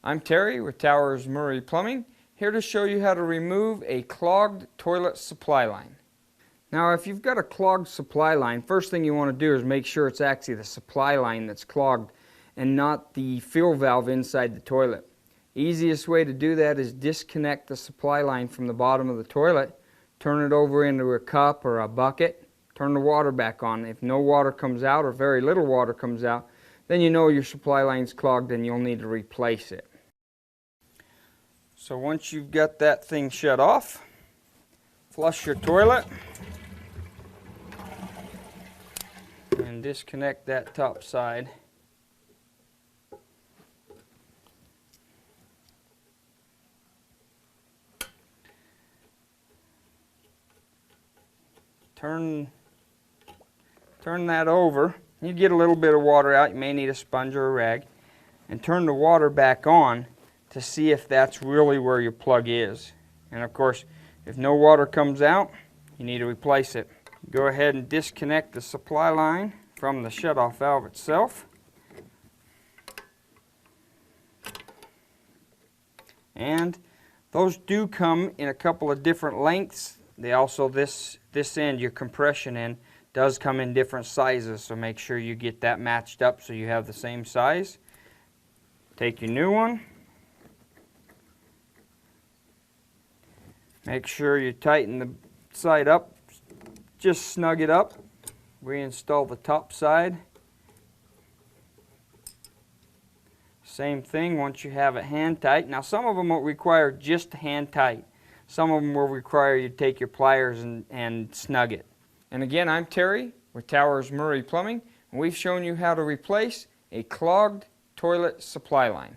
I'm Terry with Towers Murray Plumbing, here to show you how to remove a clogged toilet supply line. Now if you've got a clogged supply line, first thing you want to do is make sure it's actually the supply line that's clogged and not the fill valve inside the toilet. Easiest way to do that is disconnect the supply line from the bottom of the toilet, turn it over into a cup or a bucket, turn the water back on. If no water comes out or very little water comes out, then you know your supply line's clogged and you'll need to replace it. So once you've got that thing shut off, flush your toilet and disconnect that top side. Turn that over. You get a little bit of water out. You may need a sponge or a rag. And turn the water back on to see if that's really where your plug is. And of course, if no water comes out, you need to replace it. Go ahead and disconnect the supply line from the shutoff valve itself. And those do come in a couple of different lengths. They also, this end, your compression end, does come in different sizes, so make sure you get that matched up so you have the same size. Take your new one. Make sure you tighten the side up, just snug it up. Reinstall the top side. Same thing once you have it hand tight. Now some of them will require just hand tight. Some of them will require you to take your pliers and snug it. And again, I'm Terry with Towers Murray Plumbing, and we've shown you how to replace a clogged toilet supply line.